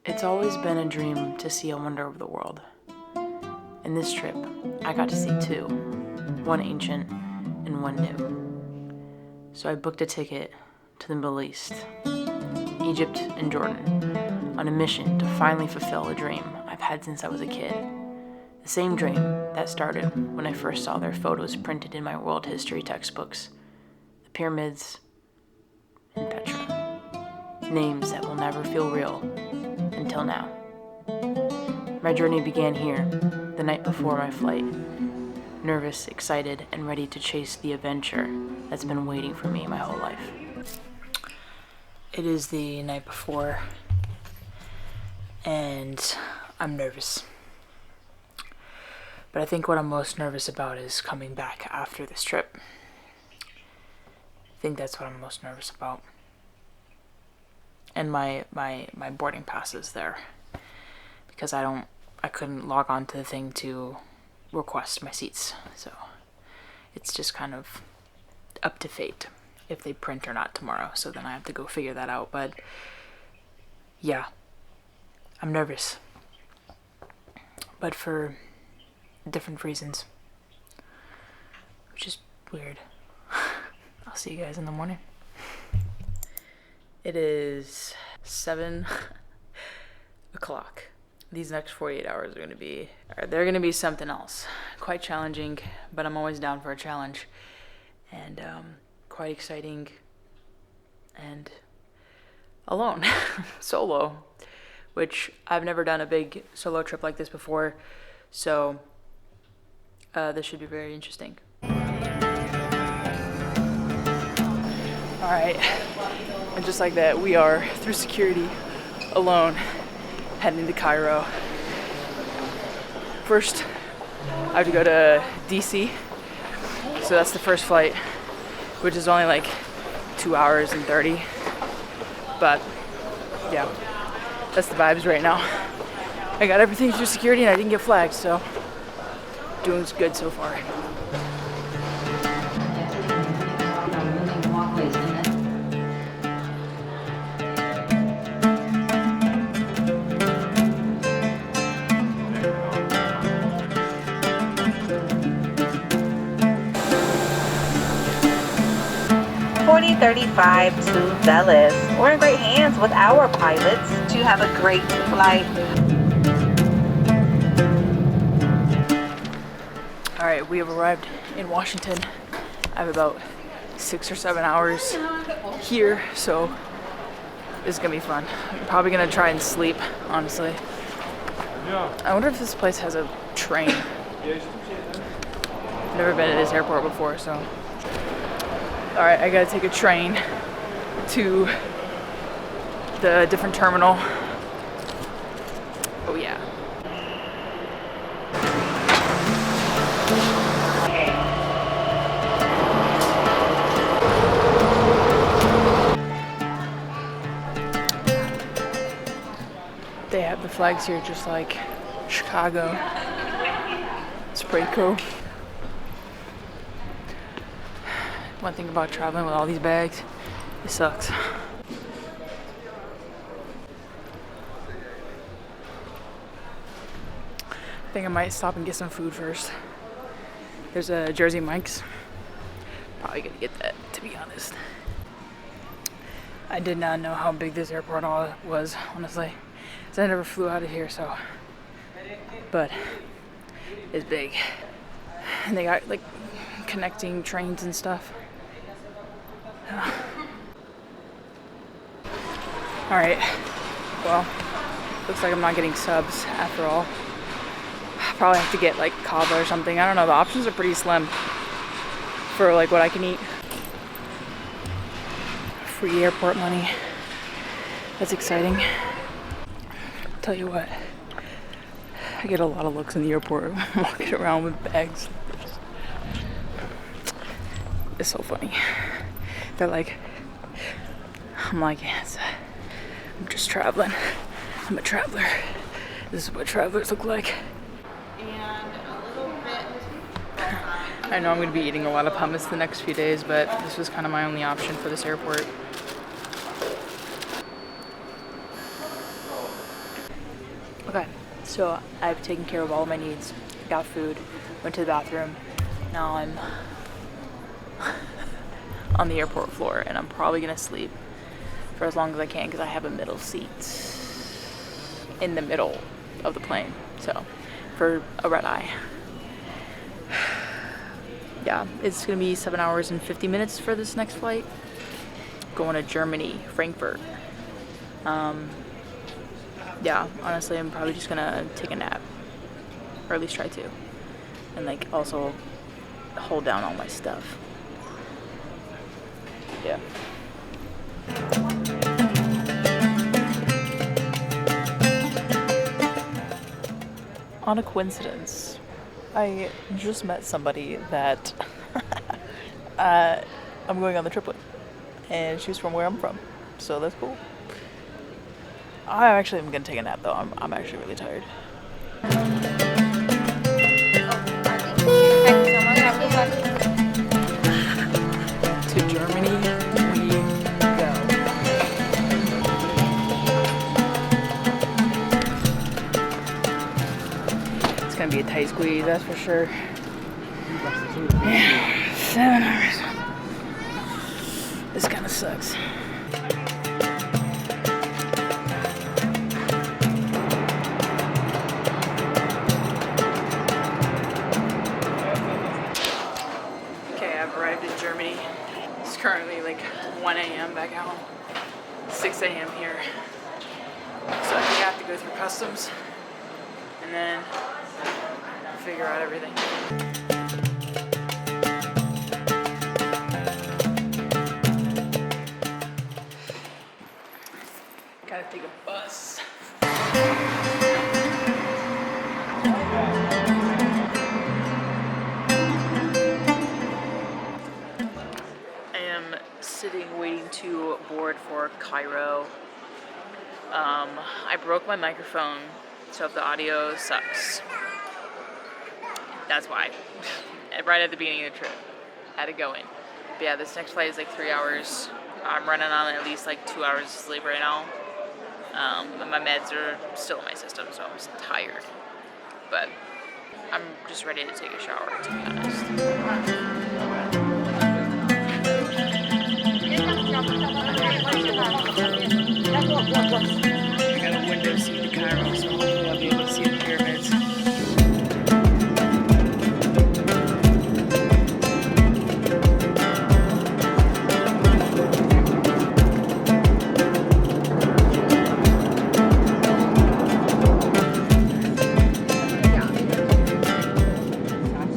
It's always been a dream to see a wonder of the world. In this trip, I got to see two, one ancient and one new. So I booked a ticket to the Middle East, Egypt and Jordan, on a mission to finally fulfill a dream I've had since I was a kid. The same dream that started when I first saw their photos printed in my world history textbooks. The pyramids and Petra. Names that will never feel real until now. My journey began here, the night before my flight. Nervous, excited, and ready to chase the adventure that's been waiting for me my whole life. It is the night before, and I'm nervous. But I think what I'm most nervous about is coming back after this trip. I think that's what I'm most nervous about. And my boarding pass is there, because I couldn't log on to the thing to request my seats, so it's just kind of up to fate if they print or not tomorrow, so then I have to go figure that out. But yeah, I'm nervous, but for different reasons, which is weird. I'll see you guys in the morning. It is 7 o'clock. These next 48 hours are they're gonna be something else. Quite challenging, but I'm always down for a challenge. And quite exciting and alone, solo, which I've never done a big solo trip like this before. So this should be very interesting. All right, and just like that, we are through security, alone, heading to Cairo. First, I have to go to DC, so that's the first flight, which is only like 2 hours and 30. But yeah, that's the vibes right now. I got everything through security and I didn't get flagged, so doing good so far. .35 to Dallas. We're in great hands with our pilots to have a great flight. All right, we have arrived in Washington. I have about 6 or 7 hours here, so this is gonna be fun. I'm probably gonna try and sleep, honestly. I wonder if this place has a train. I've never been to this airport before, so. All right, I gotta take a train to the different terminal. Oh yeah. They have the flags here just like Chicago. It's pretty cool. One thing about traveling with all these bags, it sucks. I think I might stop and get some food first. There's a Jersey Mike's. Probably gonna get that, to be honest. I did not know how big this airport was, honestly. So I never flew out of here, so. But it's big. And they got like connecting trains and stuff. All right, well, looks like I'm not getting subs after all. Probably have to get like cobbler or something. I don't know, the options are pretty slim for like what I can eat. Free airport money. That's exciting. Tell you what, I get a lot of looks in the airport walking around with bags. It's so funny. They're like, I'm like, yes, I'm just traveling. I'm a traveler. This is what travelers look like. And a little bit. I know I'm going to be eating a lot of hummus the next few days, but this was kind of my only option for this airport. Okay, so I've taken care of all of my needs, got food, went to the bathroom. Now I'm on the airport floor and I'm probably gonna sleep for as long as I can because I have a middle seat in the middle of the plane. So, for a red eye. Yeah, it's gonna be 7 hours and 50 minutes for this next flight. Going to Germany, Frankfurt. Yeah, honestly, I'm probably just gonna take a nap, or at least try to, and like also hold down all my stuff. Yeah. On a coincidence, I just met somebody that I'm going on the trip with, and she's from where I'm from, so that's cool. I actually am gonna take a nap though. I'm actually really tired. To Germany we go. It's gonna be a tight squeeze, that's for sure. Yeah, 7 hours. This kind of sucks. I've arrived in Germany. It's currently like 1 a.m. back at home, 6 a.m. here. So I think I have to go through customs and then figure out everything. Gotta take a bus. Sitting waiting to board for Cairo. I broke my microphone, so if the audio sucks, that's why. Right at the beginning of the trip, had to go in. But yeah, this next flight is like 3 hours. I'm running on at least like 2 hours of sleep right now. And my meds are still in my system, so I'm just tired. But I'm just ready to take a shower, to be honest. I got a window seat to Cairo, so hopefully I'll be able to see the pyramids.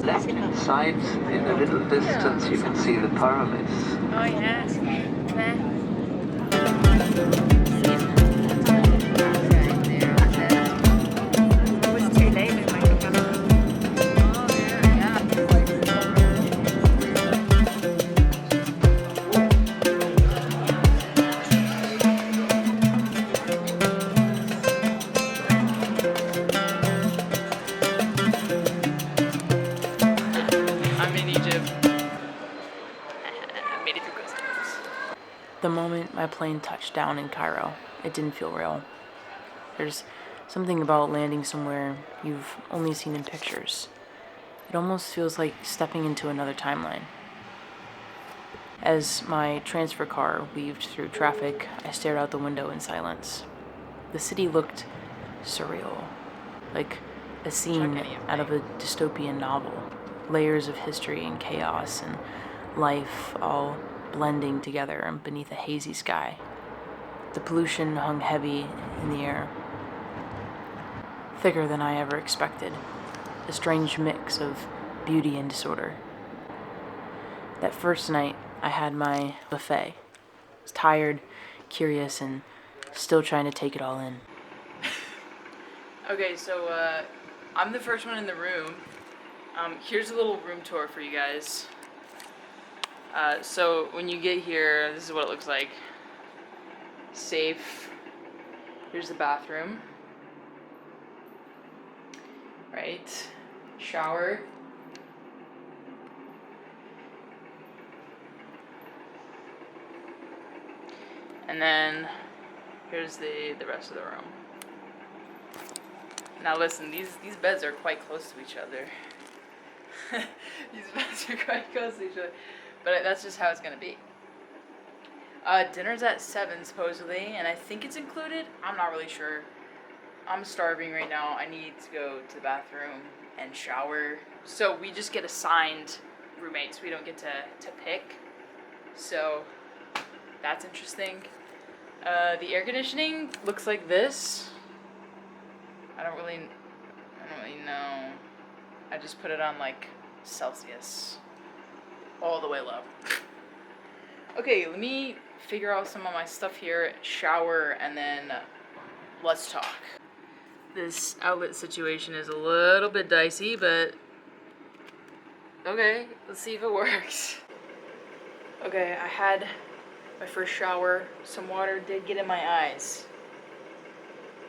Left-hand side, in a little distance, you can see the pyramids. Oh, yes. I'm in Egypt. I made it through customs. The moment my plane touched down in Cairo, it didn't feel real. There's something about landing somewhere you've only seen in pictures. It almost feels like stepping into another timeline. As my transfer car weaved through traffic, I stared out the window in silence. The city looked surreal, like a scene out of a dystopian novel. Layers of history and chaos and life all blending together beneath a hazy sky. The pollution hung heavy in the air, thicker than I ever expected, a strange mix of beauty and disorder. That first night, I had my buffet. I was tired, curious, and still trying to take it all in. Okay, so I'm the first one in the room. Here's a little room tour for you guys. So when you get here, this is what it looks like. Safe. Here's the bathroom. Right. Shower. And then here's the rest of the room. Now listen, these beds are quite close to each other. These beds are quite close to each other. But that's just how it's gonna be. Dinner's at 7 supposedly, and I think it's included. I'm not really sure. I'm starving right now. I need to go to the bathroom and shower. So we just get assigned roommates. We don't get to pick. So that's interesting. The air conditioning looks like this. I don't really know. I just put it on like Celsius. All the way low. Okay, let me figure out some of my stuff here, shower, and then let's talk. This outlet situation is a little bit dicey, but okay, let's see if it works. Okay, I had my first shower. Some water did get in my eyes.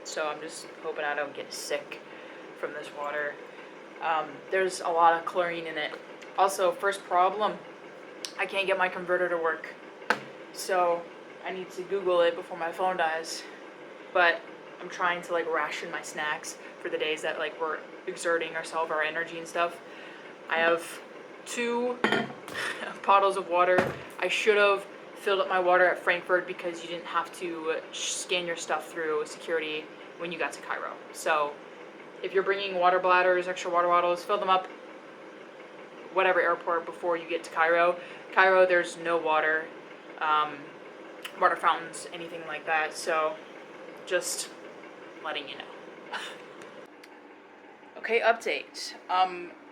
So I'm just hoping I don't get sick from this water. There's a lot of chlorine in it. Also, first problem, I can't get my converter to work. So I need to Google it before my phone dies. But I'm trying to like ration my snacks for the days that like we're exerting ourselves, our energy and stuff. I have 2 bottles of water. I should have filled up my water at Frankfurt because you didn't have to scan your stuff through security when you got to Cairo. So if you're bringing water bladders, extra water bottles, fill them up whatever airport before you get to Cairo. Cairo, there's no water, water fountains, anything like that. So just letting you know. Okay, update.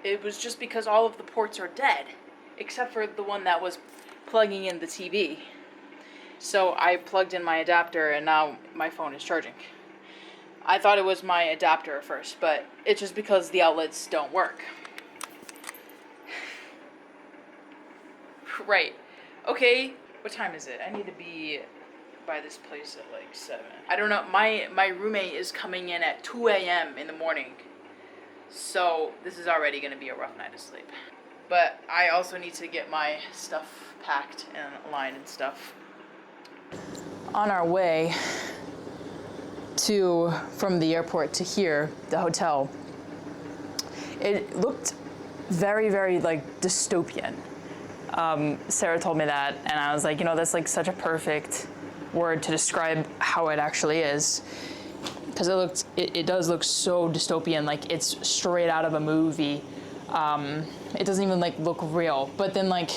It was just because all of the ports are dead, except for the one that was plugging in the TV. So I plugged in my adapter and now my phone is charging. I thought it was my adapter at first, but it's just because the outlets don't work. Right. Okay, what time is it? I need to be by this place at like 7. I don't know, my roommate is coming in at 2 a.m. in the morning. So this is already gonna be a rough night of sleep. But I also need to get my stuff packed and aligned and stuff. On our way from the airport to here, the hotel, it looked very, very like dystopian. Sarah told me that, and I was like, you know, that's like such a perfect word to describe how it actually is. Because it does look so dystopian, like it's straight out of a movie. It doesn't even like look real. But then like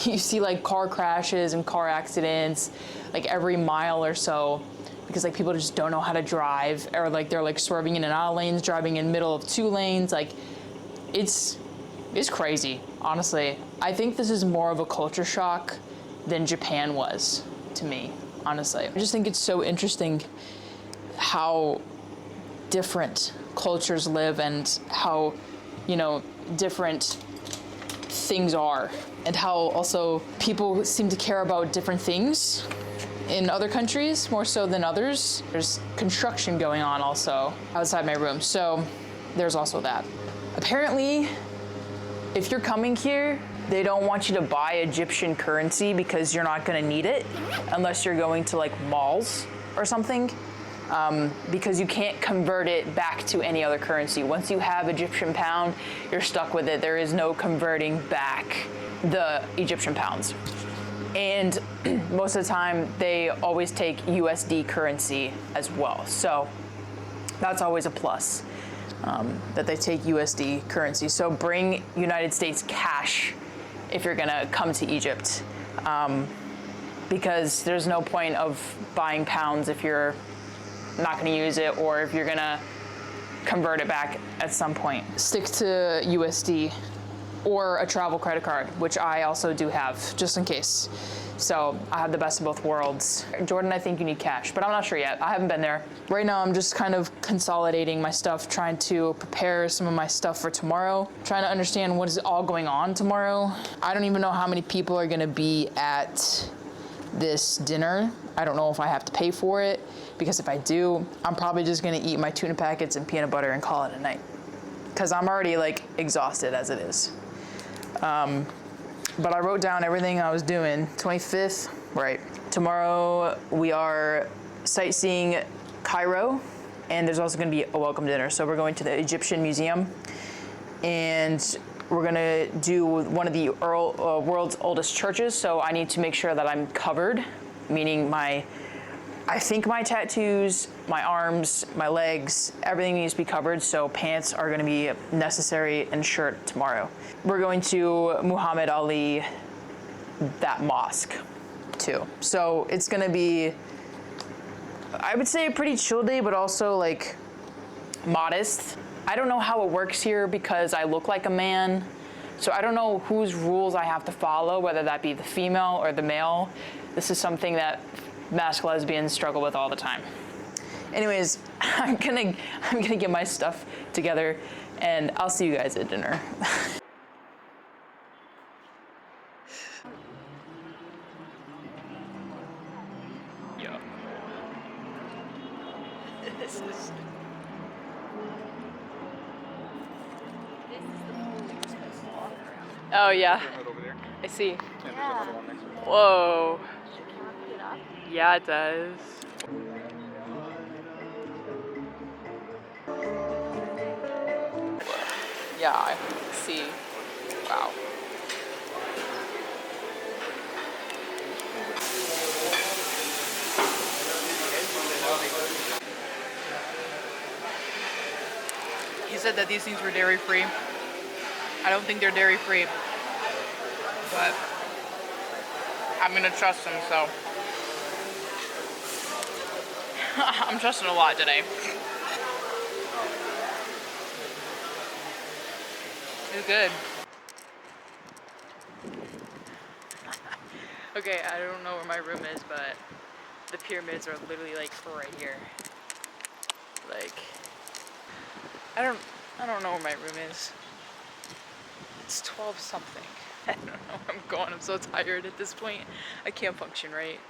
you see like car crashes and car accidents like every mile or so, because like people just don't know how to drive, or like they're like swerving in and out of lanes, driving in middle of 2 lanes. Like it's crazy, honestly. I think this is more of a culture shock than Japan was to me, honestly. I just think it's so interesting how different cultures live and how, you know, different things are, and how also people seem to care about different things in other countries more so than others. There's construction going on also outside my room, so there's also that. Apparently, if you're coming here, they don't want you to buy Egyptian currency because you're not gonna need it unless you're going to like malls or something. Because you can't convert it back to any other currency. Once you have Egyptian pound, you're stuck with it. There is no converting back the Egyptian pounds. And most of the time, they always take USD currency as well. So that's always a plus, that they take USD currency. So bring United States cash if you're gonna come to Egypt, because there's no point of buying pounds if you're not going to use it, or if you're going to convert it back at some point. Stick to USD or a travel credit card, which I also do have, just in case. So I have the best of both worlds. Jordan, I think you need cash, but I'm not sure yet. I haven't been there. Right now, I'm just kind of consolidating my stuff, trying to prepare some of my stuff for tomorrow, trying to understand what is all going on tomorrow. I don't even know how many people are going to be at this dinner. I don't know if I have to pay for it, because if I do, I'm probably just gonna eat my tuna packets and peanut butter and call it a night, because I'm already like exhausted as it is. But I wrote down everything I was doing. 25th, right. Tomorrow we are sightseeing Cairo, and there's also going to be a welcome dinner. So we're going to the Egyptian Museum, and we're going to do one of the world's oldest churches. So I need to make sure that I'm covered, meaning I think my tattoos, my arms, my legs, everything needs to be covered. So pants are going to be necessary, and shirt tomorrow. We're going to Muhammad Ali, that mosque too. So it's going to be, I would say, a pretty chill day, but also like modest. I don't know how it works here because I look like a man. So I don't know whose rules I have to follow, whether that be the female or the male. This is something that masked lesbians struggle with all the time. Anyways, I'm gonna get my stuff together, and I'll see you guys at dinner. Yeah. This is. Oh yeah. I see. Whoa. Yeah, it does. Yeah, I see. Wow. He said that these things were dairy free. I don't think they're dairy free, but I'm gonna trust him, so. I'm trusting a lot today. It's good. Okay, I don't know where my room is, but the pyramids are literally like right here. Like, I don't know where my room is. It's 12 something. I don't know where I'm going. I'm so tired at this point. I can't function right.